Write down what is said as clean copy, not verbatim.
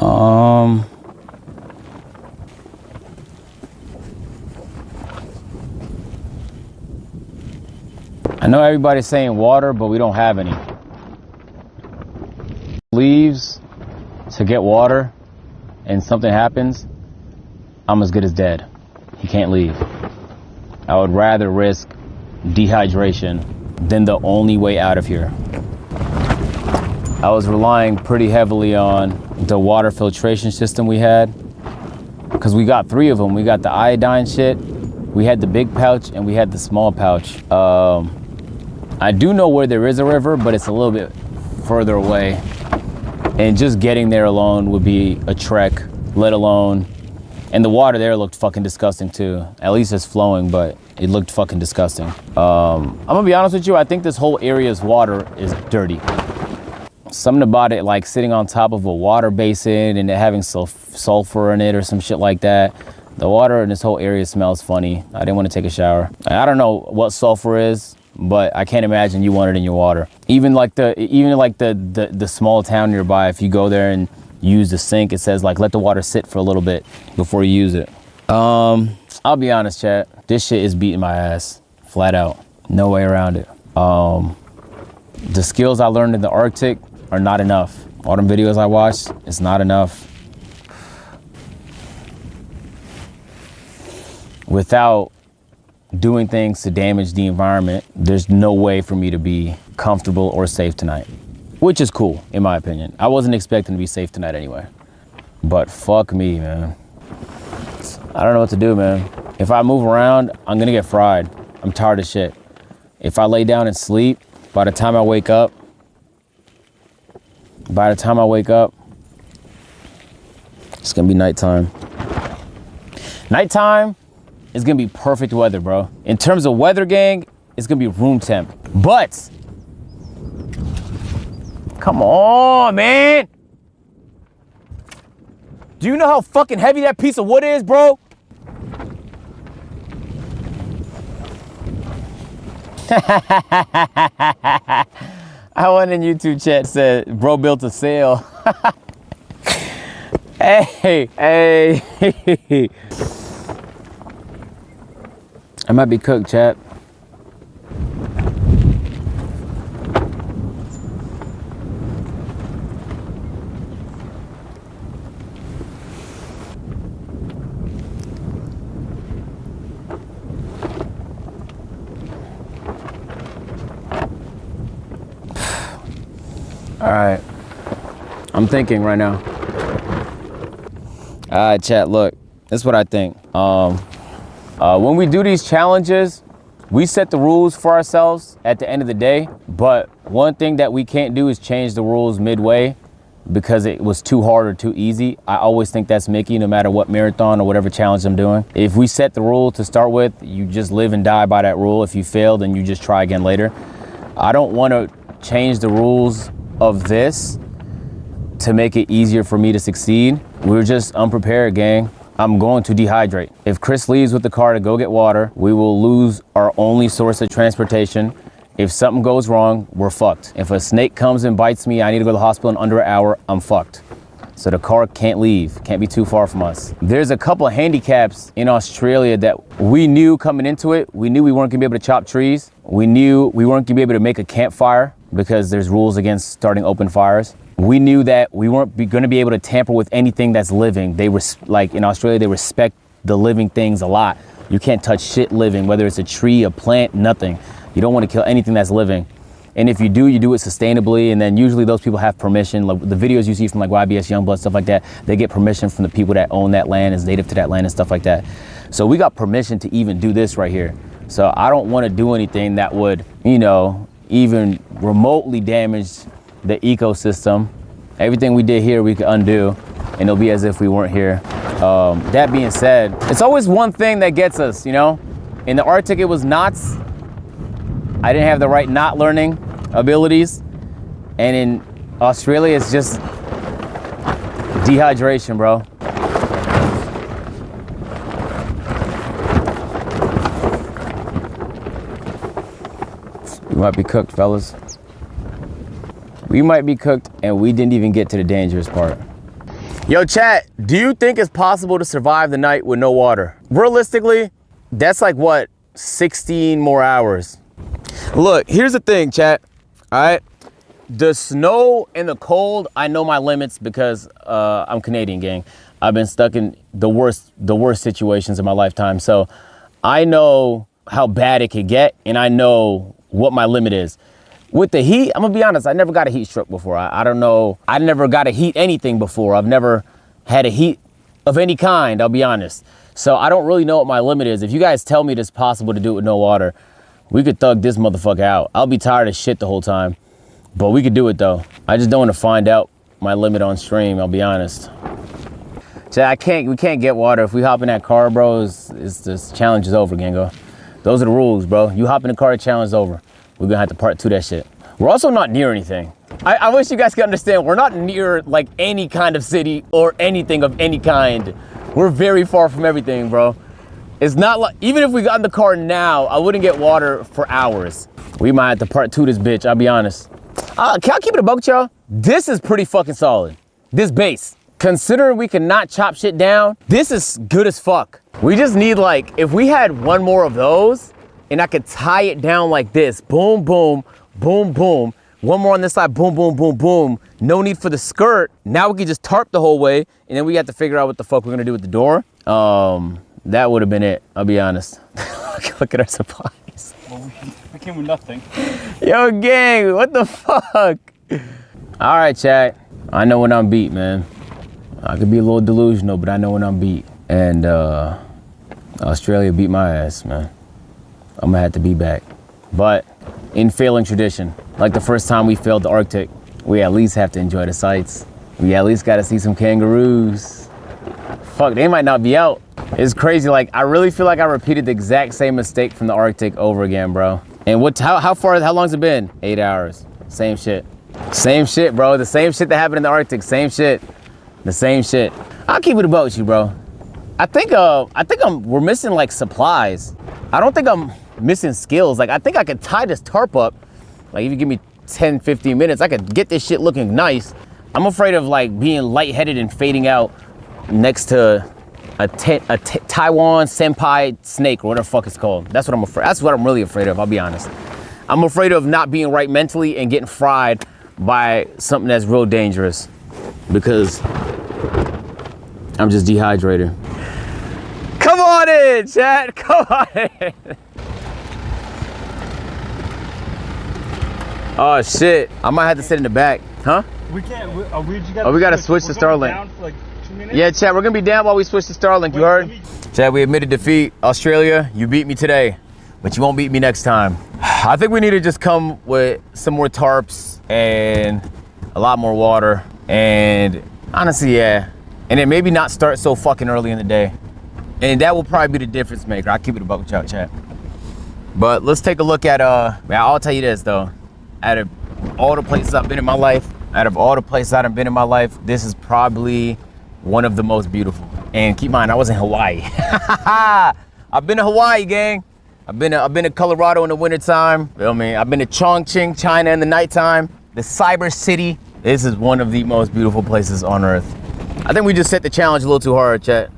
I know everybody's saying water, but we don't have any. Leaves to get water and something happens, I'm as good as dead. He can't leave. I would rather risk dehydration than the only way out of here. I was relying pretty heavily on the water filtration system we had, because we got 3 of them. We got the iodine shit, we had the big pouch, and we had the small pouch. I do know where there is a river, but it's a little bit further away. And just getting there alone would be a trek, let alone, and the water there looked fucking disgusting too. At least it's flowing, but it looked fucking disgusting. I'm gonna be honest with you, I think this whole area's water is dirty. Something about it, like sitting on top of a water basin and it having sulfur in it or some shit like that. The water in this whole area smells funny. I didn't want to take a shower. I don't know what sulfur is, but I can't imagine you want it in your water. Even like the small town nearby, if you go there and use the sink, it says like let the water sit for a little bit before you use it. I'll be honest, chat, this shit is beating my ass flat out. No way around it. The skills I learned in the Arctic are not enough. All them videos I watched, it's not enough. Without doing things to damage the environment, there's no way for me to be comfortable or safe tonight, which is cool in my opinion. I wasn't expecting to be safe tonight anyway, but fuck me, man. I don't know what to do, man. If I move around, I'm gonna get fried. I'm tired of shit. If I lay down and sleep, by the time I wake up, it's gonna be nighttime. Nighttime is gonna be perfect weather, bro. In terms of weather, gang, it's gonna be room temp. But, come on, man. Do you know how fucking heavy that piece of wood is, bro? I went in YouTube chat, said, bro built a sail. Hey. I might be cooked, chat. All right, I'm thinking right now. All right, chat, look, this is what I think. When we do these challenges, we set the rules for ourselves at the end of the day, but one thing that we can't do is change the rules midway because it was too hard or too easy. I always think that's Mickey, no matter what marathon or whatever challenge I'm doing. If we set the rule to start with, you just live and die by that rule. If you fail, then you just try again later. I don't want to change the rules of this to make it easier for me to succeed. We're just unprepared, gang. I'm going to dehydrate. If Chris leaves with the car to go get water, we will lose our only source of transportation. If something goes wrong, we're fucked. If a snake comes and bites me, I need to go to the hospital in under an hour, I'm fucked. So the car can't leave, can't be too far from us. There's a couple of handicaps in Australia that we knew coming into it. We knew we weren't gonna be able to chop trees. We knew we weren't gonna be able to make a campfire because there's rules against starting open fires. We knew that we weren't gonna be able to tamper with anything that's living. Like in Australia, they respect the living things a lot. You can't touch shit living, whether it's a tree, a plant, nothing. You don't wanna kill anything that's living. And if you do it sustainably, and then usually those people have permission. Like the videos you see from like YBS Youngblood, stuff like that, they get permission from the people that own that land, is native to that land and stuff like that. So we got permission to even do this right here. So I don't wanna do anything that would, you know, even remotely damage the ecosystem. Everything we did here, we could undo, and it'll be as if we weren't here. That being said, it's always one thing that gets us, you know? In the Arctic, it was knots. I didn't have the right knot learning abilities. And in Australia, it's just dehydration, bro. We might be cooked, fellas. We might be cooked, and we didn't even get to the dangerous part. Yo, chat, do you think it's possible to survive the night with no water? Realistically, that's like what, 16 more hours. Look, here's the thing, chat, all right? The snow and the cold, I know my limits because I'm Canadian, gang. I've been stuck in the worst situations in my lifetime. So I know how bad it could get, and I know what my limit is. With the heat, I'm gonna be honest, I never got a heat stroke before. I don't know, I never got a heat anything before. I've never had a heat of any kind, I'll be honest. So I don't really know what my limit is. If you guys tell me it's possible to do it with no water, we could thug this motherfucker out. I'll be tired of shit the whole time, but we could do it though. I just don't want to find out my limit on stream, I'll be honest. So we can't get water. If we hop in that car, bro, this challenge is over, Gango. Those are the rules, bro. You hop in the car, the challenge is over. We're gonna have to part 2 that shit. We're also not near anything. I wish you guys could understand, we're not near like any kind of city or anything of any kind. We're very far from everything, bro. It's not like, even if we got in the car now, I wouldn't get water for hours. We might have to part 2 this bitch, I'll be honest. Can I keep it a buck, y'all? This is pretty fucking solid. This base. Considering we cannot chop shit down, this is good as fuck. We just need like, if we had one more of those, and I could tie it down like this, boom, boom, boom, boom. One more on this side, boom, boom, boom, boom. No need for the skirt. Now we can just tarp the whole way, and then we have to figure out what the fuck we're gonna do with the door. That would have been it, I'll be honest. Look at our supplies. Well, we came with nothing. Yo, gang, what the fuck? All right, chat. I know when I'm beat, man. I could be a little delusional, but I know when I'm beat. And Australia beat my ass, man. I'm gonna have to be back. But in failing tradition, like the first time we failed the Arctic, we at least have to enjoy the sights. We at least gotta see some kangaroos. Fuck, they might not be out. It's crazy, like I really feel like I repeated the exact same mistake from the Arctic over again, bro. And how long's it been? 8 hours, same shit. Same shit, bro, the same shit that happened in the Arctic, same shit. The same shit. I'll keep it about you, bro. I think we're missing like supplies. I don't think I'm missing skills. Like I think I could tie this tarp up. Like if you give me 10, 15 minutes, I could get this shit looking nice. I'm afraid of like being lightheaded and fading out next to a Taiwan senpai snake or whatever the fuck it's called. That's what I'm afraid. That's what I'm really afraid of, I'll be honest. I'm afraid of not being right mentally and getting fried by something that's real dangerous because I'm just dehydrated. Come on in, chat. Come on in. Oh shit! I might have to sit in the back, huh? We can't. We gotta switch to Starlink. Down for like 2 minutes? Yeah, chat. We're gonna be down while we switch to Starlink. You heard? Chat. We admitted defeat. Australia, you beat me today, but you won't beat me next time. I think we need to just come with some more tarps and a lot more water, and honestly, yeah. And then maybe not start so fucking early in the day. And that will probably be the difference maker. I'll keep it about with y'all, chat. But let's take a look at, man, I'll tell you this though. Out of all the places I've been in my life, this is probably one of the most beautiful. And keep in mind, I was in Hawaii. I've been to Hawaii, gang. I've been to Colorado in the wintertime. Feel me? I've been to Chongqing, China in the nighttime. The Cyber City. This is one of the most beautiful places on earth. I think we just set the challenge a little too hard, chat.